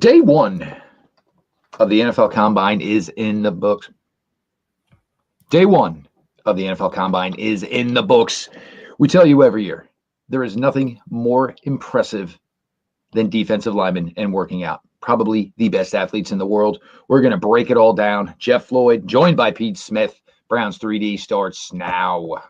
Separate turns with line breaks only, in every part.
Day one of the NFL Combine is in the books. Day one of the NFL Combine is in the books. We tell you every year, there is nothing more impressive than defensive linemen and working out. Probably the best athletes in the world. We're going to break it all down. Jeff Floyd, joined by Pete Smith. Browns 3D starts now.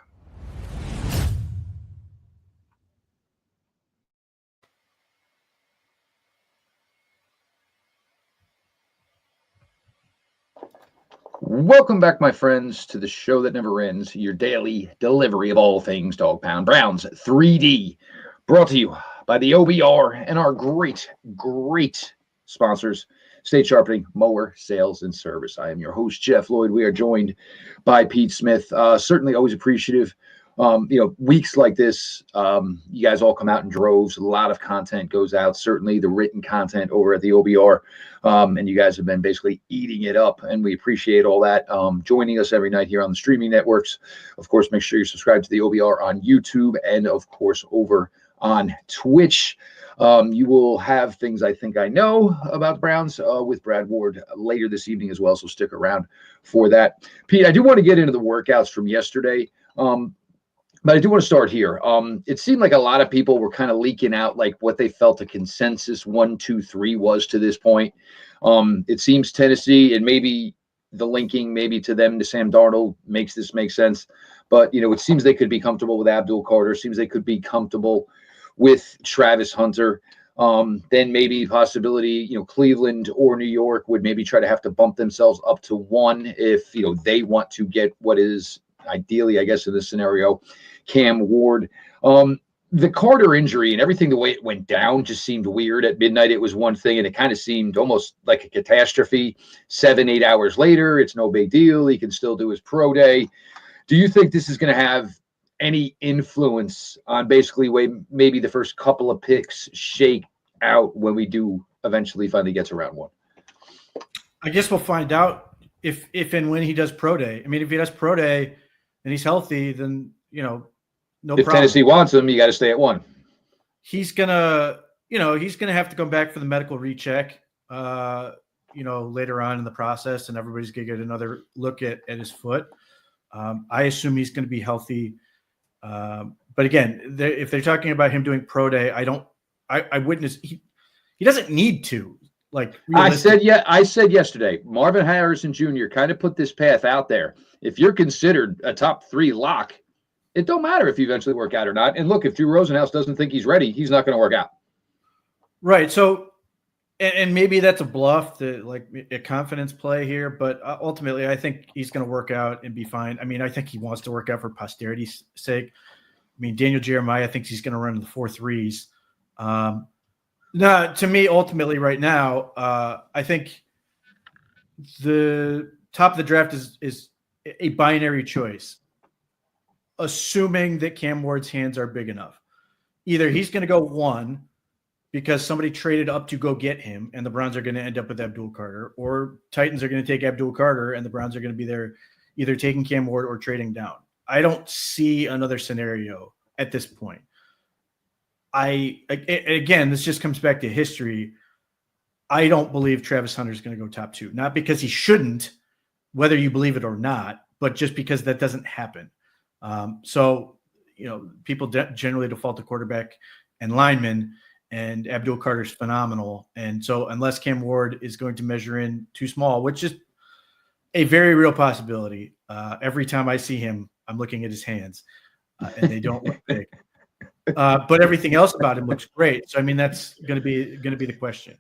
Welcome back, my friends, to the show that never ends, your daily delivery of all things Dog Pound. Browns 3D, brought to you by the OBR and our great sponsors, State Sharpening, Mower, Sales, and Service. I am your host, Jeff Lloyd. We are joined by Pete Smith. Certainly always appreciative. Weeks like this, you guys all come out in droves. A lot of content goes out, certainly the written content over at the OBR. And you guys have been basically eating it up, and we appreciate all that. Joining us every night here on the streaming networks. Of course, make sure you subscribe to the OBR on YouTube and, of course, over on Twitch. You will have things I think I know about the Browns with Brad Ward later this evening as well, so stick around for that. Pete, I do want to get into the workouts from yesterday. But I do want to start here. It seemed like a lot of people were kind of leaking out like what they felt a consensus 1, 2, 3 was to this point. It seems Tennessee, and maybe the linking maybe to them to Sam Darnold makes this make sense. But, it seems they could be comfortable with Abdul Carter. Seems they could be comfortable with Travis Hunter. Then maybe possibility, Cleveland or New York would maybe try to have to bump themselves up to 1 if, they want to get what is ideally, I guess, in this scenario, Cam Ward. The Carter injury and everything, the way it went down just seemed weird. At midnight, it was one thing, and it kind of seemed almost like a catastrophe. 7-8 hours later, it's no big deal. He can still do his pro day. Do you think this is going to have any influence on basically way maybe the first couple of picks shake out when we do eventually finally get to round 1?
I guess we'll find out if and when he does pro day. I mean, if he does pro day and he's healthy, then, no
if
problem.
Tennessee wants him, you got to stay at 1.
He's gonna have to come back for the medical recheck, later on in the process, and everybody's gonna get another look at his foot. I assume he's going to be healthy. But again, if they're talking about him doing pro day, I witnessed he doesn't need to.
I said yesterday, Marvin Harrison Jr. kind of put this path out there. If you're considered a top 3 lock, it don't matter if you eventually work out or not. And look, if Drew Rosenhaus doesn't think he's ready, he's not going to work out.
Right. So, and maybe that's a bluff, a confidence play here. But ultimately, I think he's going to work out and be fine. I mean, I think he wants to work out for posterity's sake. I mean, Daniel Jeremiah thinks he's going to run the 4.3s. Now, to me, ultimately, right now, I think the top of the draft is a binary choice, assuming that Cam Ward's hands are big enough. Either he's going to go 1 because somebody traded up to go get him, and the Browns are going to end up with Abdul Carter, or Titans are going to take Abdul Carter, and the Browns are going to be there either taking Cam Ward or trading down. I don't see another scenario at this point. Again, this just comes back to history. I don't believe Travis Hunter is going to go top 2, not because he shouldn't, whether you believe it or not, but just because that doesn't happen. People generally default to quarterback and linemen, and Abdul Carter's phenomenal. And so unless Cam Ward is going to measure in too small, which is a very real possibility, every time I see him, I'm looking at his hands and they don't look big. But everything else about him looks great. So, I mean, that's going to be the question.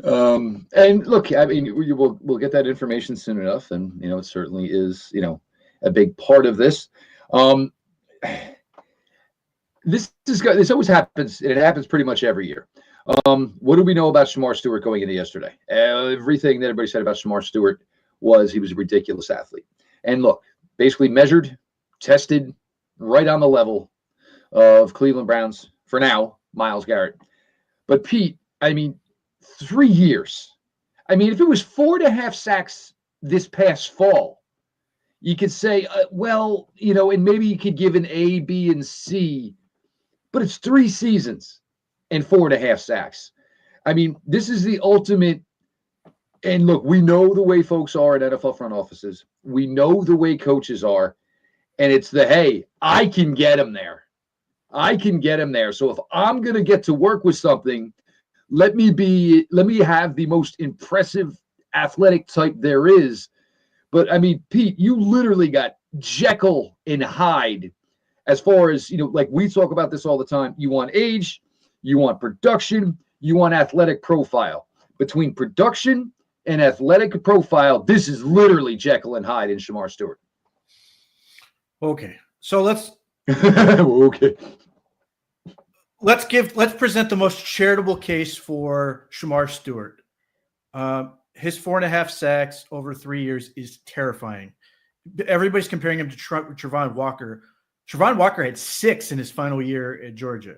And look, I mean, we'll get that information soon enough. And, it certainly is, a big part of this. This always happens. It happens pretty much every year. What do we know about Shemar Stewart going into yesterday? Everything that everybody said about Shemar Stewart was he was a ridiculous athlete. And look, basically measured, tested right on the level of Cleveland Browns, for now, Myles Garrett. But Pete, I mean, 3 years. I mean, if it was 4.5 sacks this past fall, you could say, and maybe you could give an A, B, and C, but it's 3 seasons and 4.5 sacks. I mean, this is the ultimate. And look, we know the way folks are at NFL front offices. We know the way coaches are. And it's the, hey, I can get him there. I can get him there. So if I'm going to get to work with something, let me have the most impressive athletic type there is. But I mean, Pete, you literally got Jekyll and Hyde as far as, like we talk about this all the time. You want age, you want production, you want athletic profile. Between production and athletic profile, this is literally Jekyll and Hyde in Shemar Stewart.
Okay. So let's
okay.
Let's present the most charitable case for Shemar Stewart. His 4.5 sacks over 3 years is terrifying. Everybody's comparing him to Travon Walker. Travon Walker had 6 in his final year at Georgia.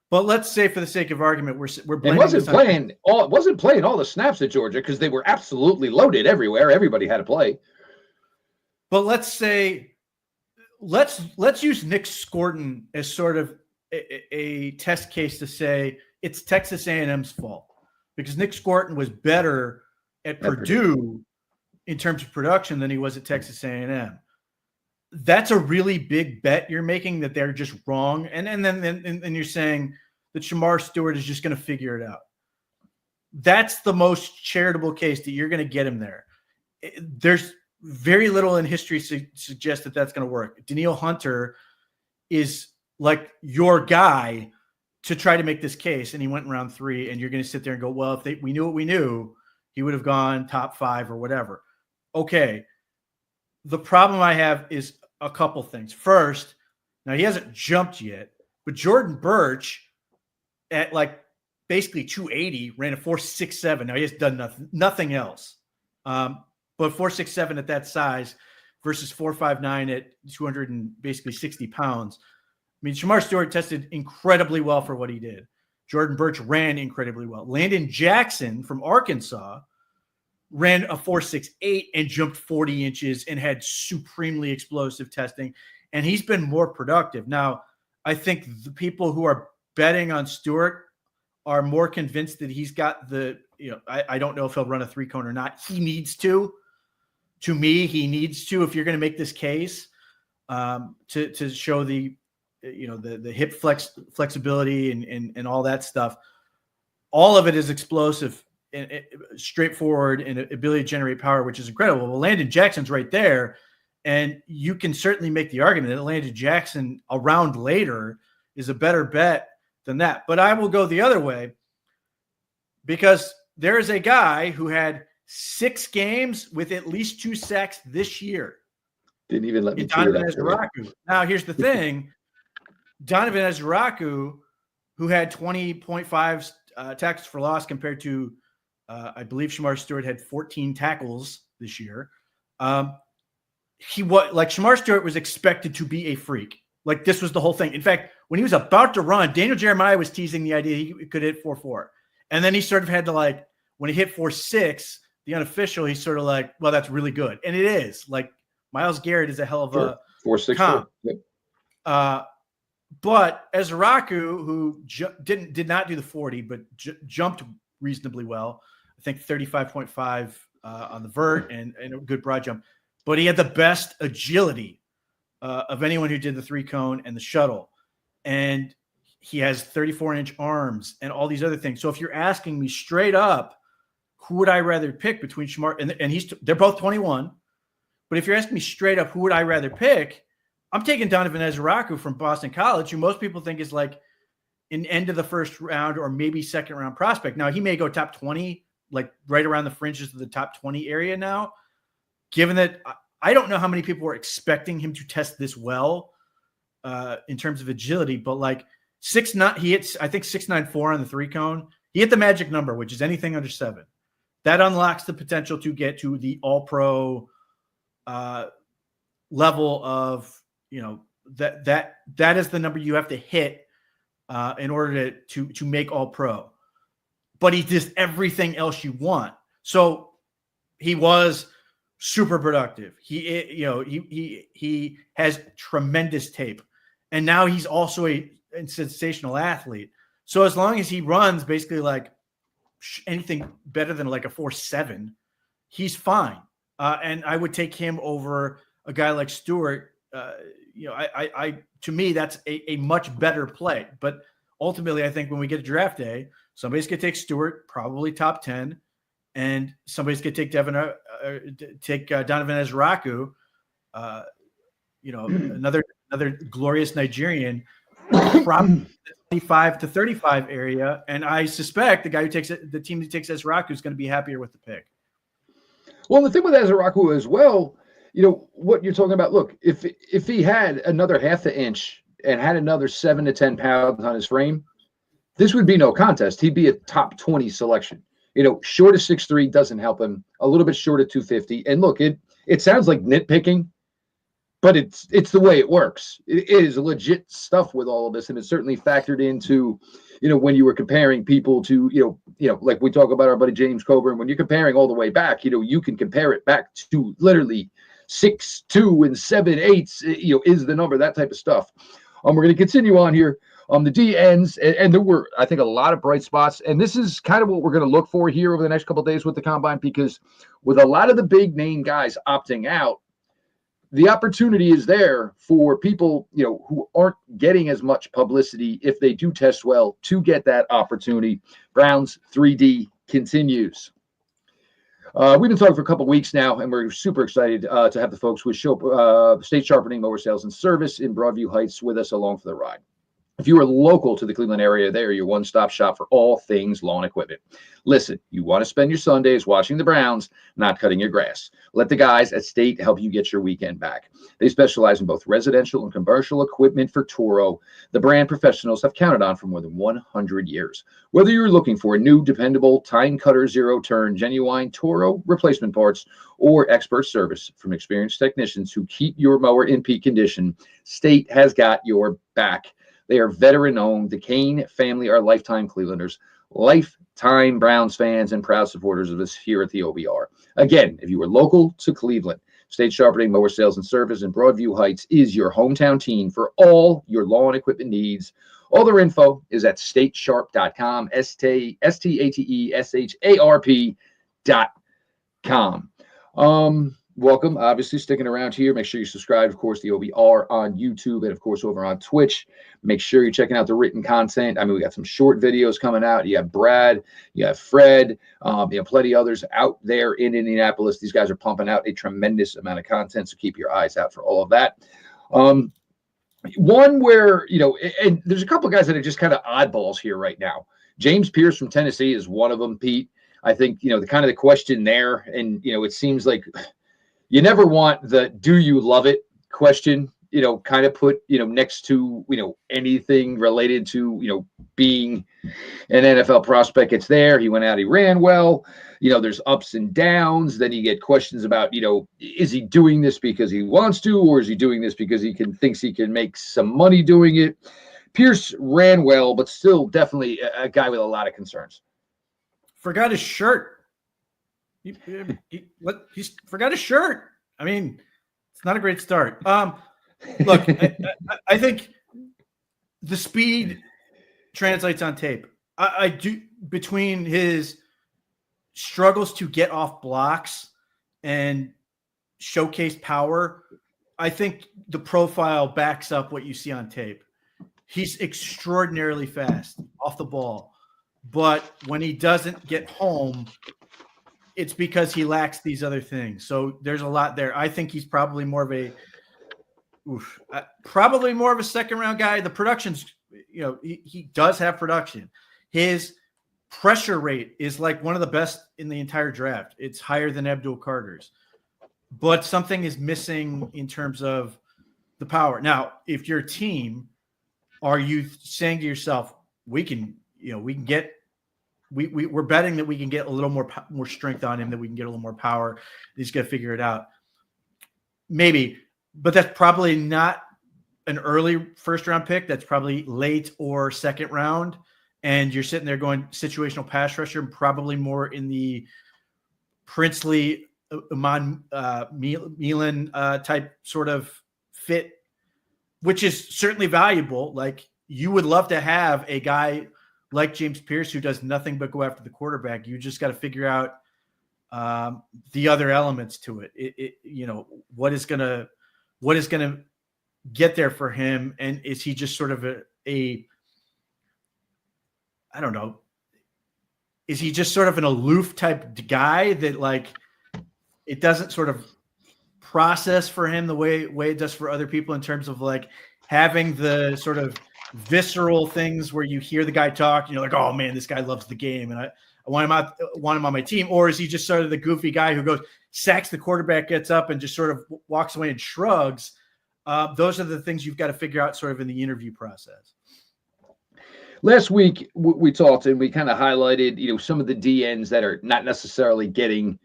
But let's say, for the sake of argument, we're blaming.
Wasn't playing all the snaps at Georgia because they were absolutely loaded everywhere. Everybody had to play.
But let's say, let's use Nick Scorton as sort of a test case to say it's Texas A&M's fault because Nick Scorton was better at Purdue in terms of production than he was at Texas A&M. That's a really big bet you're making that they're just wrong. And then you're saying that Shemar Stewart is just going to figure it out. That's the most charitable case that you're going to get him there. There's very little in history to suggest that that's going to work. Daniil Hunter is like your guy to try to make this case. And he went in round 3 and you're going to sit there and go, well, if we knew what we knew, he would have gone top 5 or whatever. Okay. The problem I have is a couple things. First, now he hasn't jumped yet, but Jordan Birch at like basically 280 ran a 4.67. Now he has done nothing else. But 4.67 at that size versus 4.59 at 200 and basically 60 pounds. I mean, Shemar Stewart tested incredibly well for what he did. Jordan Birch ran incredibly well. Landon Jackson from Arkansas ran a 4.68 and jumped 40 inches and had supremely explosive testing. And he's been more productive. Now, I think the people who are betting on Stewart are more convinced that he's got I don't know if he'll run a 3-cone or not. He needs to. To me, he needs to, if you're going to make this case, to show the hip flexibility and all that stuff. All of it is explosive and straightforward and ability to generate power, which is incredible. Well, Landon Jackson's right there. And you can certainly make the argument that Landon Jackson a round later is a better bet than that. But I will go the other way because there is a guy who had 6 games with at least 2 sacks this year.
Didn't even let me
Donovan Ezeiruaku. Now, here's the thing. Donovan Ezeiruaku, who had 20.5 tackles for loss compared to, I believe Shemar Stewart had 14 tackles this year. Shemar Stewart was expected to be a freak. Like this was the whole thing. In fact, when he was about to run, Daniel Jeremiah was teasing the idea he could hit 4.4. And then he sort of had to when he hit 4.6, the unofficial, he's sort of like, well, that's really good. And it is. Like Myles Garrett is a hell of a
4.6.
Yep. But Ezeiruaku, who did not do the 40, but jumped reasonably well, I think 35.5 on the vert and a good broad jump. But he had the best agility of anyone who did the 3-cone and the shuttle. And he has 34-inch arms and all these other things. So if you're asking me straight up, who would I rather pick between Shemar and they're both 21. But if you're asking me straight up, who would I rather pick? I'm taking Donovan Ezeiruaku from Boston College, who most people think is like an end of the first round or maybe second round prospect. Now he may go top 20, like right around the fringes of the top 20 area now, given that I don't know how many people were expecting him to test this well in terms of agility, but like 6'9", he hits, I think 6.94 on the 3-cone. He hit the magic number, which is anything under 7. That unlocks the potential to get to the all-pro level of, that is the number you have to hit in order to make all pro. But he does everything else you want. So he was super productive. He has tremendous tape, and now he's also a sensational athlete. So as long as he runs basically like anything better than like a 4.7, he's fine. And I would take him over a guy like Stewart. To me, that's a much better play. But ultimately, I think when we get to draft day, somebody's going to take Stewart, probably top 10, and somebody's going to take Donovan Ezeiruaku, another glorious Nigerian, probably 25 to 35 area. And I suspect the team that takes Ezeiruaku is going to be happier with the pick.
Well, the thing with Ezeiruaku as well, what you're talking about, look, if he had another half an inch and had another 7 to 10 pounds on his frame, this would be no contest. He'd be a top 20 selection. Short of 6'3" doesn't help him. A little bit short of 250. And look, it sounds like nitpicking, but it's the way it works. It is legit stuff with all of this, and it's certainly factored into, when you were comparing people to, like we talk about our buddy James Coburn, when you're comparing all the way back, you can compare it back to literally 6'2" and 7'8", is the number, that type of stuff. We're going to continue on here. The D ends, and there were, I think, a lot of bright spots, and this is kind of what we're going to look for here over the next couple of days with the combine, because with a lot of the big name guys opting out, the opportunity is there for people, who aren't getting as much publicity, if they do test well, to get that opportunity. Browns 3D continues. We've been talking for a couple of weeks now, and we're super excited to have the folks with State Sharpening Mower Sales and Service in Broadview Heights with us along for the ride. If you are local to the Cleveland area, they are your one-stop shop for all things lawn equipment. Listen, you want to spend your Sundays watching the Browns, not cutting your grass. Let the guys at State help you get your weekend back. They specialize in both residential and commercial equipment for Toro. The brand professionals have counted on for more than 100 years. Whether you're looking for a new, dependable, time cutter, zero-turn, genuine Toro replacement parts, or expert service from experienced technicians who keep your mower in peak condition, State has got your back. They are veteran-owned. The Kane family are lifetime Clevelanders, lifetime Browns fans, and proud supporters of us here at the OBR. Again, if you are local to Cleveland, State Sharpening Mower Sales and Service in Broadview Heights is your hometown team for all your lawn equipment needs. All their info is at statesharp.com, STATESHARP.com. Welcome, obviously, sticking around here. Make sure you subscribe, of course, the OBR on YouTube and, of course, over on Twitch. Make sure you're checking out the written content. I mean, we got some short videos coming out. You have Brad, you have Fred, plenty others out there in Indianapolis. These guys are pumping out a tremendous amount of content, so keep your eyes out for all of that. One where, and there's a couple of guys that are just kind of oddballs here right now. James Pierce from Tennessee is one of them, Pete. I think, the kind of the question there, and, it seems like you never want the "do you love it" question, kind of put, next to, anything related to, being an NFL prospect. It's there. He went out, he ran well. There's ups and downs. Then you get questions about, is he doing this because he wants to, or is he doing this because thinks he can make some money doing it? Pierce ran well, but still definitely a guy with a lot of concerns.
Forgot his shirt. He forgot his shirt. I mean, it's not a great start. Look, I think the speed translates on tape. I do, between his struggles to get off blocks and showcase power, I think the profile backs up what you see on tape. He's extraordinarily fast off the ball, but when he doesn't get home, it's because he lacks these other things. So there's a lot there. I think he's probably more of a second round guy. The production's, he does have production. His pressure rate is like one of the best in the entire draft. It's higher than Abdul Carter's, but something is missing in terms of the power. Now, if your team, are you saying to yourself, we're betting that we can get a little more strength on him, that we can get a little more power. He's going to figure it out. Maybe, but that's probably not an early first round pick. That's probably late or second round. And you're sitting there going situational pass rusher, probably more in the Princely, Milan type sort of fit, which is certainly valuable. Like, you would love to have a guy like James Pierce, who does nothing but go after the quarterback. You just got to figure out the other elements to it. What is gonna get there for him, and is he just sort of a I don't know, is he just sort of an aloof type guy that like it doesn't sort of process for him the way it does for other people in terms of like having the sort of visceral things where you hear the guy talk and you're like, oh man, this guy loves the game and I want him on my team? Or is he just sort of the goofy guy who goes, sacks the quarterback, gets up and just sort of walks away and shrugs? Those are the things you've got to figure out sort of in the interview process.
Last week we talked and we kind of highlighted, some of the DNs that are not necessarily getting,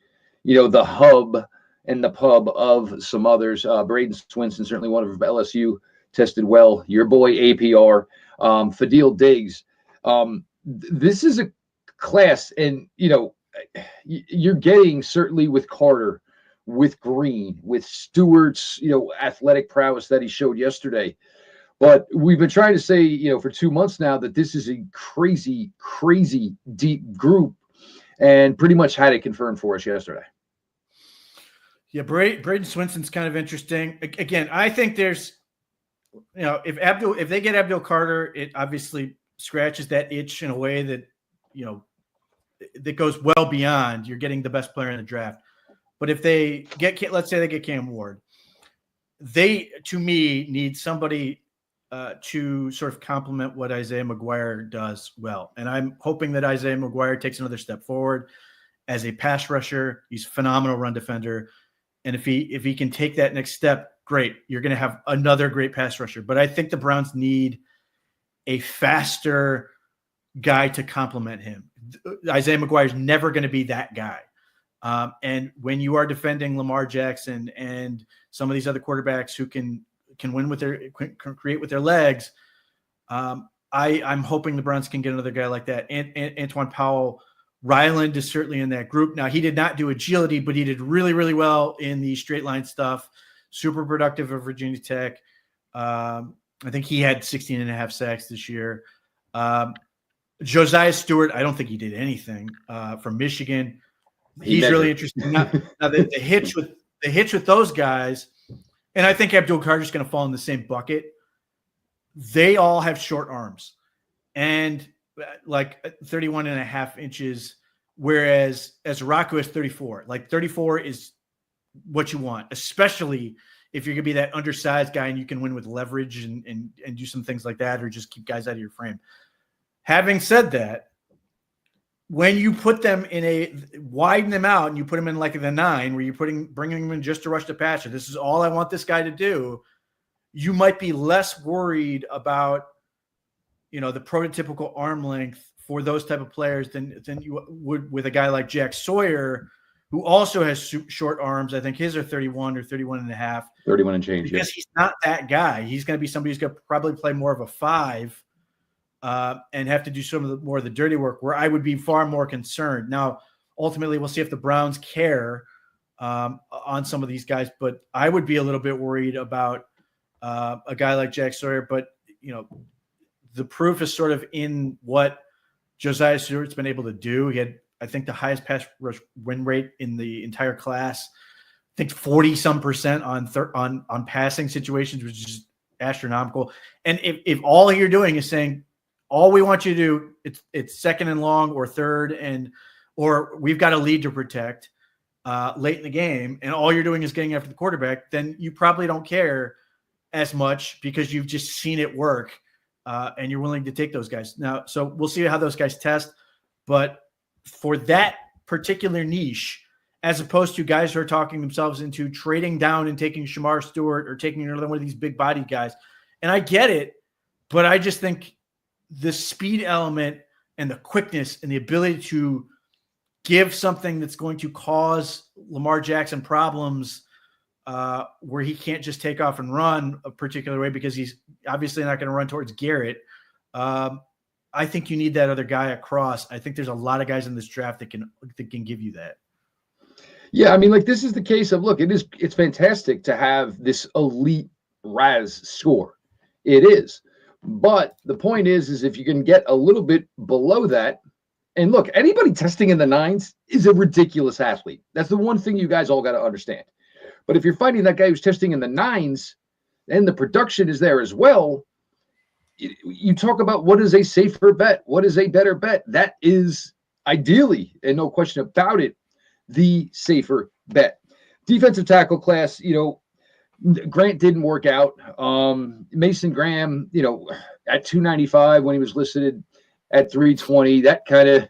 the hub and the pub of some others. Braden Swinson, certainly one of LSU, tested well. Your boy APR, Fadil Diggs. This is a class, and you're getting certainly with Carter, with Green, with Stewart's athletic prowess that he showed yesterday. But we've been trying to say, for 2 months now that this is a crazy, crazy deep group, and pretty much had it confirmed for us yesterday.
Yeah, Braden Swinson's kind of interesting. Again, I think there's, if they get Abdul Carter, it obviously scratches that itch in a way that, that goes well beyond you're getting the best player in the draft. But if they let's say they get Cam Ward, they, to me, need somebody to sort of complement what Isaiah McGuire does well. And I'm hoping that Isaiah McGuire takes another step forward as a pass rusher. He's a phenomenal run defender. And if he can take that next step, great. You're going to have another great pass rusher. But I think the Browns need a faster guy to complement him. Isaiah McGuire is never going to be that guy. And when you are defending Lamar Jackson and some of these other quarterbacks who can create with their legs, I'm hoping the Browns can get another guy like that. And Antoine Powell, Ryland is certainly in that group. Now, he did not do agility, but he did really, really well in the straight line stuff. Super productive at Virginia Tech. I think he had 16 and a half sacks this year. Josiah Stewart, I don't think he did anything from Michigan. He's really interesting. Now the hitch with those guys, and I think Abdul Carter's going to fall in the same bucket. They all have short arms and like 31 and a half inches, whereas Ezeiruaku is 34. Like 34 is what you want, especially if you're going to be that undersized guy and you can win with leverage and do some things like that, or just keep guys out of your frame. Having said that, when you put them widen them out and you put them in like the 9, where you're bringing them in just to rush the passer, this is all I want this guy to do, you might be less worried about, the prototypical arm length for those type of players than you would with a guy like Jack Sawyer, who also has short arms. I think his are 31 or 31 and a half.
31 and change,
because he's not that guy. He's going to be somebody who's going to probably play more of a 5 and have to do more of the dirty work, where I would be far more concerned. Now, ultimately, we'll see if the Browns care on some of these guys, but I would be a little bit worried about a guy like Jack Sawyer. But, the proof is sort of in what Josiah Stewart's been able to do. He had, I think, the highest pass rush win rate in the entire class. I think 40-some% on passing situations, which is astronomical. And if all you're doing is saying, all we want you to do, it's second and long or third, or we've got a lead to protect late in the game, and all you're doing is getting after the quarterback, then you probably don't care as much because you've just seen it work. And you're willing to take those guys. Now, so we'll see how those guys test. But for that particular niche, as opposed to guys who are talking themselves into trading down and taking Shemar Stewart or taking another one of these big body guys, and I get it, but I just think the speed element and the quickness and the ability to give something that's going to cause Lamar Jackson problems where he can't just take off and run a particular way because he's obviously not going to run towards Garrett. I think you need that other guy across. I think there's a lot of guys in this draft that can give you that.
Yeah, I mean, like, this is the case of, look, it's fantastic to have this elite RAS score. It is. But the point is if you can get a little bit below that, and look, anybody testing in the nines is a ridiculous athlete. That's the one thing you guys all got to understand. But if you're finding that guy who's testing in the nines and the production is there as well, you talk about what is a safer bet, what is a better bet. That is ideally, and no question about it, the safer bet. Defensive tackle class, Grant didn't work out. Mason Graham, at 295 when he was listed at 320, that kind of,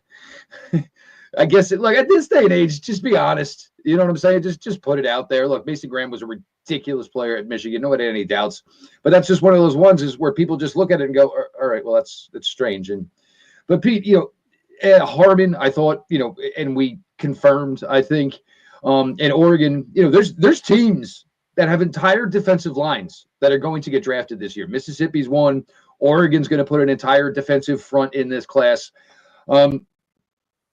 I guess, at this day and age, just be honest. You know what I'm saying? Just put it out there. Look, Mason Graham was a ridiculous player at Michigan. Nobody had any doubts. But that's just one of those ones is where people just look at it and go, all right, well, that's strange. But Pete, Harmon, I thought, and we confirmed, I think, in Oregon, there's teams that have entire defensive lines that are going to get drafted this year. Mississippi's one. Oregon's going to put an entire defensive front in this class.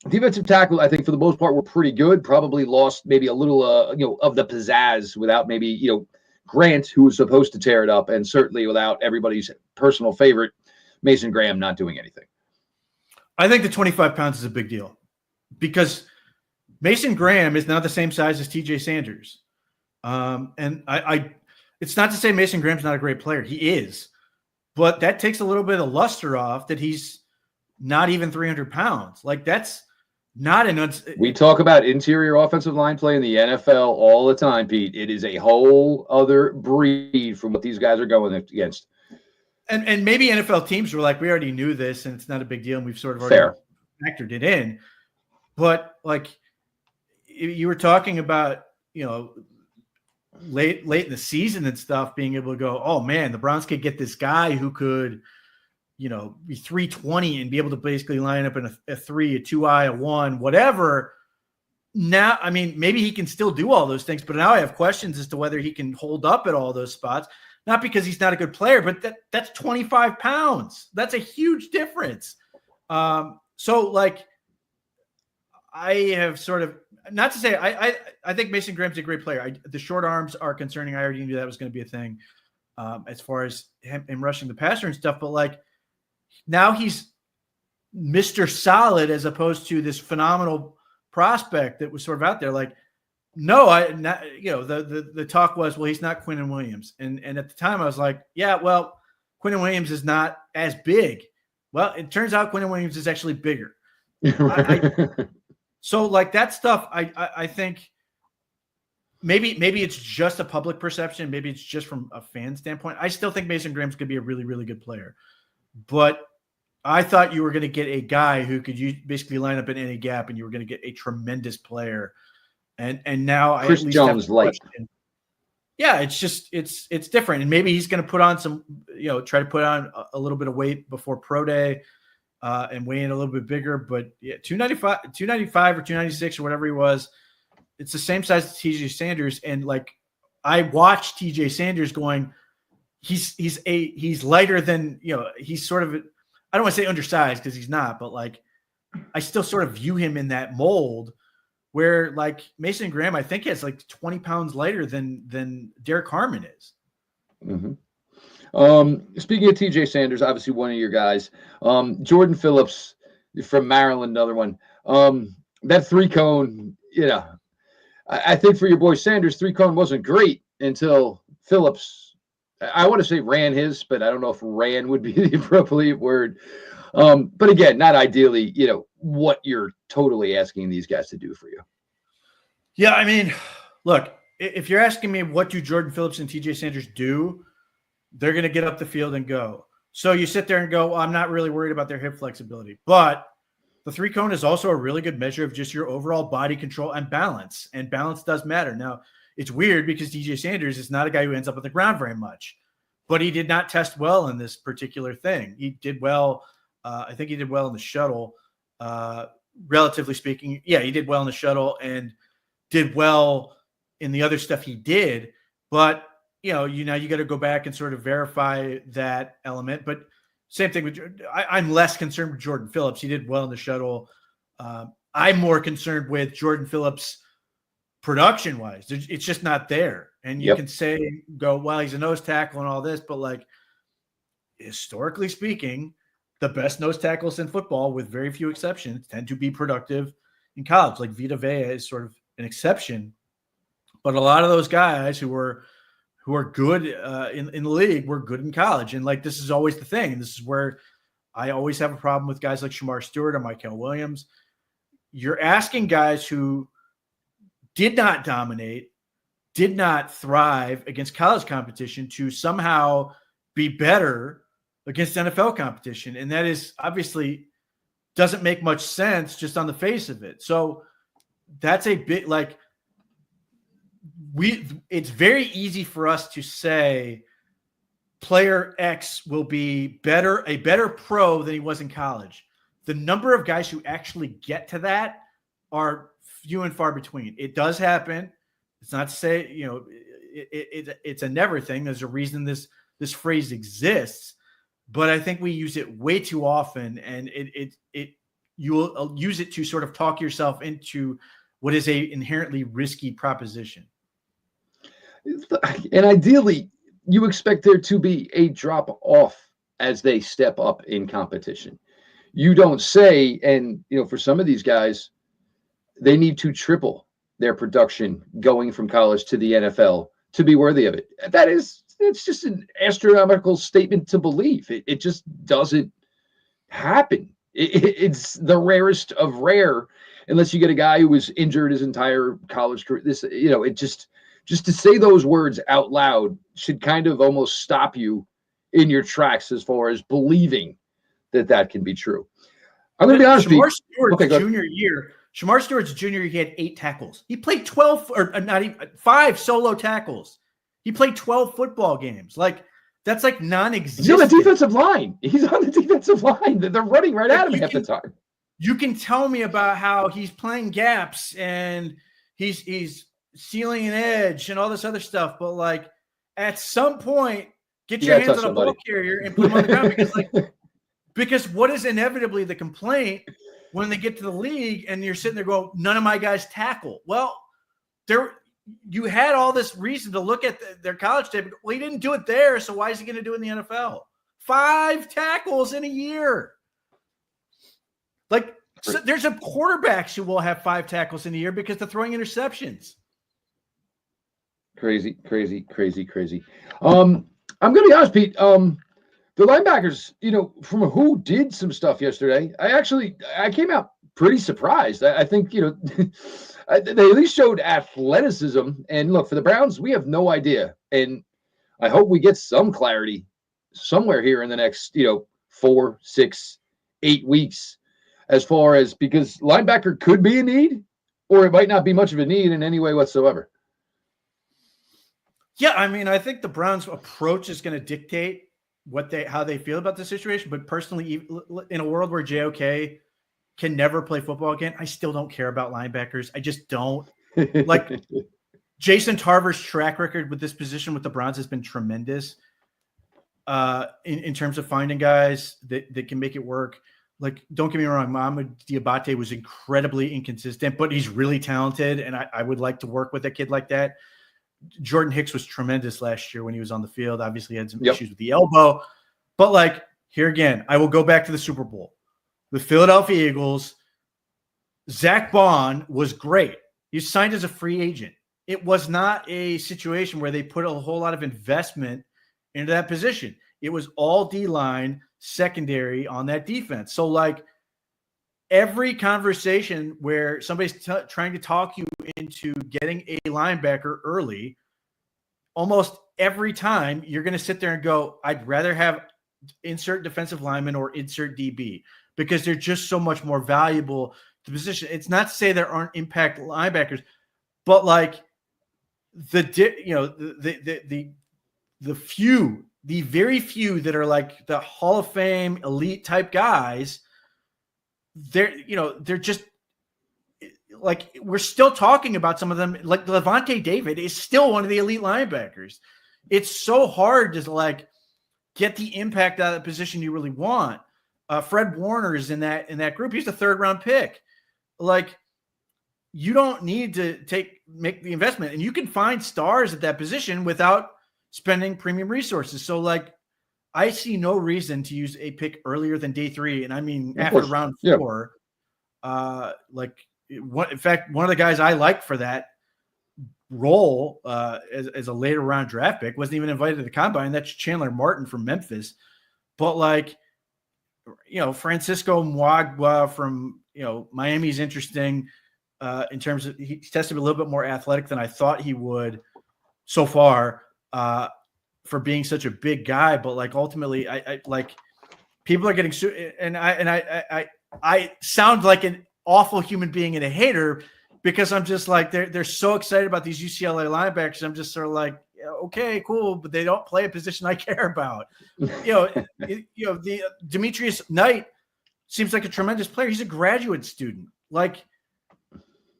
Defensive tackle, I think, for the most part, were pretty good. Probably lost maybe a little, of the pizzazz without maybe, Grant, who was supposed to tear it up, and certainly without everybody's personal favorite, Mason Graham, not doing anything.
I think the 25 pounds is a big deal because Mason Graham is not the same size as TJ Sanders. And it's not to say Mason Graham's not a great player. He is, but that takes a little bit of luster off that he's not even 300 pounds. Like that's not we
talk about interior offensive line play in the NFL all the time, Pete. It is a whole other breed from what these guys are going against.
And maybe NFL teams were like, we already knew this and it's not a big deal. And we've sort of already factored it in. But like you were talking about, late in the season and stuff, being able to go, oh man, the Browns could get this guy who could, be 320 and be able to basically line up in a 3, a 2-eye, a 1, whatever. Now, I mean, maybe he can still do all those things, but now I have questions as to whether he can hold up at all those spots. Not because he's not a good player, but that's 25 pounds. That's a huge difference. So like I have sort of, not to say I think Mason Graham's a great player. The short arms are concerning. I already knew that was going to be a thing as far as him rushing the passer and stuff. But like now he's Mr. Solid as opposed to this phenomenal prospect that was sort of out there. Like, no, the talk was, well, he's not Quinnen Williams. And at the time I was like, yeah, well, Quinnen Williams is not as big. Well, it turns out Quinnen Williams is actually bigger. So like that stuff, I think maybe it's just a public perception. Maybe it's just from a fan standpoint. I still think Mason Graham's going to be a really, really good player. But I thought you were going to get a guy who could basically line up in any gap and you were going to get a tremendous player. And now
Chris
I at least
Jones light.
Yeah, it's just it's different. And maybe he's going to put on some, try to put on a little bit of weight before pro day. And weigh in a little bit bigger, but yeah, 295 or 296 or whatever he was, it's the same size as TJ Sanders. And like, I watched TJ Sanders going, he's lighter than, he's sort of, I don't want to say undersized because he's not, but like, I still sort of view him in that mold where like Mason Graham, I think is like 20 pounds lighter than Derek Harmon is.
Mm-hmm. Speaking of TJ Sanders, obviously one of your guys, Jordan Phillips from Maryland, another one. That 3-cone, I think for your boy Sanders, 3-cone wasn't great until Phillips, I want to say ran his, but I don't know if ran would be the appropriate word. But again, not ideally, what you're totally asking these guys to do for you.
Yeah. I mean, look, if you're asking me, what do Jordan Phillips and TJ Sanders do? They're going to get up the field and go. So you sit there and go, well, I'm not really worried about their hip flexibility. But the 3-cone is also a really good measure of just your overall body control and balance. And balance does matter. Now, it's weird because DJ Sanders is not a guy who ends up on the ground very much. But he did not test well in this particular thing. He did well. I think he did well in the shuttle, relatively speaking. Yeah, he did well in the shuttle and did well in the other stuff he did. But you got to go back and sort of verify that element. But same thing with I'm less concerned with Jordan Phillips. He did well in the shuttle. I'm more concerned with Jordan Phillips production wise. It's just not there. And you can go, well, he's a nose tackle and all this, but like historically speaking, the best nose tackles in football, with very few exceptions, tend to be productive in college. Like Vita Vea is sort of an exception, but a lot of those guys who are good in the league were good in college. And like, this is always the thing. And this is where I always have a problem with guys like Shemar Stewart or Michael Williams. You're asking guys who did not dominate, did not thrive against college competition to somehow be better against NFL competition. And that is obviously doesn't make much sense just on the face of it. So that's a bit like it's very easy for us to say player X will be a better pro than he was in college. The number of guys who actually get to that are few and far between. It does happen. It's not to say, it's a never thing. There's a reason this phrase exists, but I think we use it way too often, and you'll use it to sort of talk yourself into what is a inherently risky proposition.
And ideally, you expect there to be a drop off as they step up in competition. You don't say, and for some of these guys, they need to triple their production going from college to the NFL to be worthy of it. It's just an astronomical statement to believe. It just doesn't happen. It's the rarest of rare, unless you get a guy who was injured his entire college career. It just to say those words out loud should kind of almost stop you in your tracks as far as believing that can be true. I'm going to be honest with you.
Shemar Stewart's junior year, he had 8 tackles. He played 12 or not even 5 solo tackles. He played 12 football games. Like, that's like non-existent.
He's on the defensive line. They're running right at him half the time.
You can tell me about how he's playing gaps and he's sealing an edge and all this other stuff, but like at some point, get your hands on a ball carrier and put him on the ground because what is inevitably the complaint when they get to the league and you're sitting there going, none of my guys tackle. Well, you had all this reason to look at their college tape. Well, he didn't do it there, so why is he going to do it in the NFL? 5 tackles in a year. Like, so there's a quarterbacks who will have 5 tackles in a year because they're throwing interceptions.
Crazy. I'm going to be honest, Pete. The linebackers, from who did some stuff yesterday, I came out pretty surprised. I think, they at least showed athleticism. And look, for the Browns, we have no idea. And I hope we get some clarity somewhere here in the next, 4, 6, 8 weeks, as far as, because linebacker could be a need, or it might not be much of a need in any way whatsoever.
Yeah, I mean, I think the Browns' approach is going to dictate how they feel about the situation. But personally, in a world where JOK can never play football again, I still don't care about linebackers. I just don't. Like, Jason Tarver's track record with this position with the Browns has been tremendous in terms of finding guys that can make it work. Like, don't get me wrong, Mohamed Diabate was incredibly inconsistent, but he's really talented, and I would like to work with a kid like that. Jordan Hicks was tremendous last year when he was on the field. Obviously, he had some issues with the elbow. But, like, here again, I will go back to the Super Bowl. The Philadelphia Eagles, Zach Bond was great. He signed as a free agent. It was not a situation where they put a whole lot of investment into that position. It was all D-line, secondary on that defense. So, like, every conversation where somebody's trying to talk you into getting a linebacker early, almost every time you're going to sit there and go, I'd rather have insert defensive lineman or insert DB, because they're just so much more valuable to the position. It's not to say there aren't impact linebackers, but like the very few that are like the Hall of Fame elite type guys, they're just like, we're still talking about some of them. Like Levante David is still one of the elite linebackers. It's so hard to like get the impact out of the position you really want. Fred Warner is in that group. He's a 3rd round pick. Like, you don't need to make the investment, and you can find stars at that position without spending premium resources. So like, I see no reason to use a pick earlier than day 3. And I mean,
Of
after
course.
round
Yeah.
4, in fact, one of the guys I like for that role as a later round draft pick wasn't even invited to the combine. That's Chandler Martin from Memphis. But Francisco Mwagwa from, Miami's interesting in terms of he's tested a little bit more athletic than I thought he would so far for being such a big guy. But ultimately I people are getting and I sound like an awful human being and a hater because I'm just they're so excited about these UCLA linebackers. I'm just sort of okay, cool, but they don't play a position I care about. The Demetrius Knight seems like a tremendous player. He's a graduate student.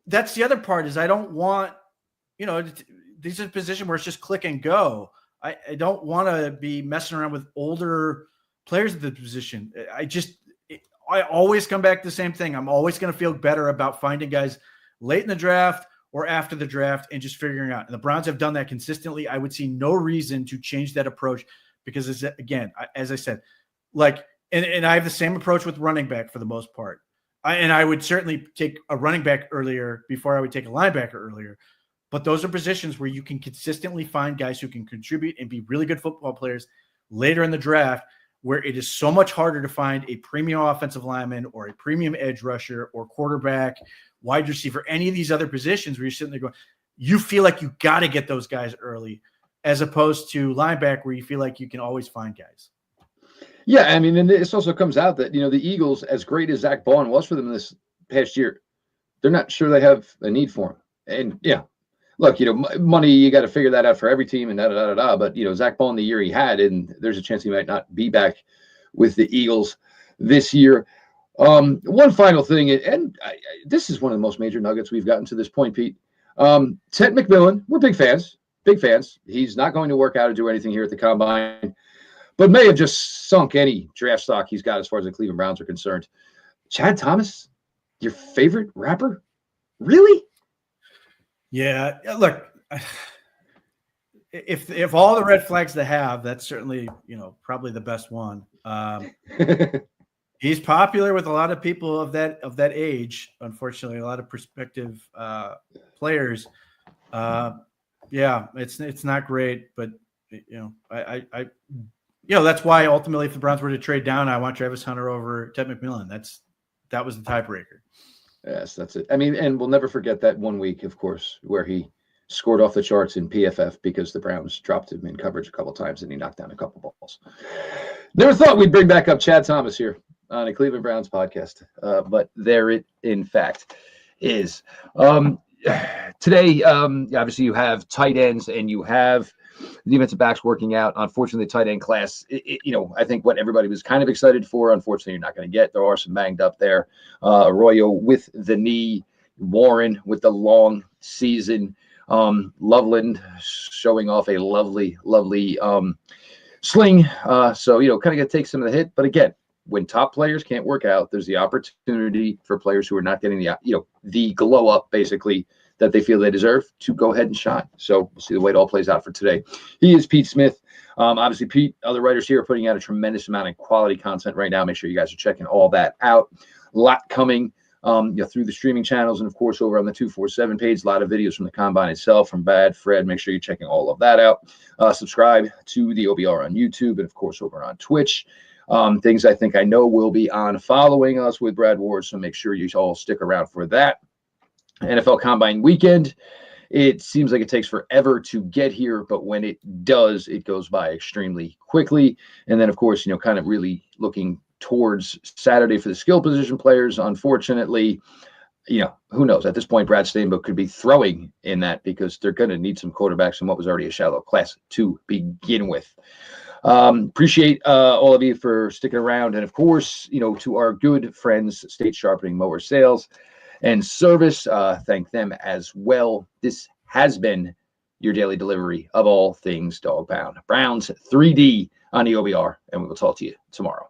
That's the other part is I don't want, this is a position where it's just click and go. I don't want to be messing around with older players at the position. I always come back to the same thing. I'm always going to feel better about finding guys late in the draft or after the draft and just figuring out. And the Browns have done that consistently. I would see no reason to change that approach because, as I said, and I have the same approach with running back for the most part. I would certainly take a running back earlier before I would take a linebacker earlier. But those are positions where you can consistently find guys who can contribute and be really good football players later in the draft, where it is so much harder to find a premium offensive lineman or a premium edge rusher or quarterback, wide receiver, any of these other positions where you're sitting there going, you feel like you got to get those guys early, as opposed to linebacker where you feel like you can always find guys.
Yeah, I mean, and this also comes out that, the Eagles, as great as Zach Bond was for them this past year, they're not sure they have a need for him. And, yeah, look, money, you got to figure that out for every team and da-da-da-da-da. But, Zach Bond, the year he had, and there's a chance he might not be back with the Eagles this year. One final thing, and this is one of the most major nuggets we've gotten to this point, Pete. Ted McMillan, we're big fans. He's not going to work out or do anything here at the Combine, but may have just sunk any draft stock he's got as far as the Cleveland Browns are concerned. Chad Thomas, your favorite rapper? Really?
Yeah, look, if all the red flags they have, that's certainly, probably the best one. He's popular with a lot of people of that age. Unfortunately, a lot of prospective players. Yeah, it's not great, but that's why ultimately, if the Browns were to trade down, I want Travis Hunter over Ted McMillan. That was the tiebreaker.
Yes, that's it. I mean, and we'll never forget that 1 week, of course, where he scored off the charts in PFF because the Browns dropped him in coverage a couple times and he knocked down a couple balls. Never thought we'd bring back up Chad Thomas here on a Cleveland Browns podcast, but there it, in fact, is. Today, obviously, you have tight ends and you have the defensive backs working out. Unfortunately, the tight end class, I think what everybody was kind of excited for, unfortunately, you're not going to get. There are some banged up there. Arroyo with the knee, Warren with the long season, Loveland showing off a lovely sling. So, kind of got to take some of the hit. But again, when top players can't work out, there's the opportunity for players who are not getting the glow up, basically, that they feel they deserve to go ahead and shine. So we'll see the way it all plays out for today. He is Pete Smith. Obviously, Pete, other writers here are putting out a tremendous amount of quality content right now. Make sure you guys are checking all that out. A lot coming through the streaming channels and, of course, over on the 247 page. A lot of videos from the Combine itself, from Bad Fred. Make sure you're checking all of that out. Subscribe to the OBR on YouTube and, of course, over on Twitch. Things I think I know will be on following us with Brad Ward, so make sure you all stick around for that. NFL Combine weekend, it seems like it takes forever to get here, but when it does, it goes by extremely quickly. And then, of course, kind of really looking towards Saturday for the skill position players. Unfortunately, who knows? At this point, Brad Stainbook could be throwing in that because they're going to need some quarterbacks in what was already a shallow class to begin with. Appreciate all of you for sticking around. And, of course, to our good friends, State Sharpening Mower Sales and Service, thank them as well. This has been your daily delivery of all things Dog Pound. Browns 3D on the OBR, and we will talk to you tomorrow.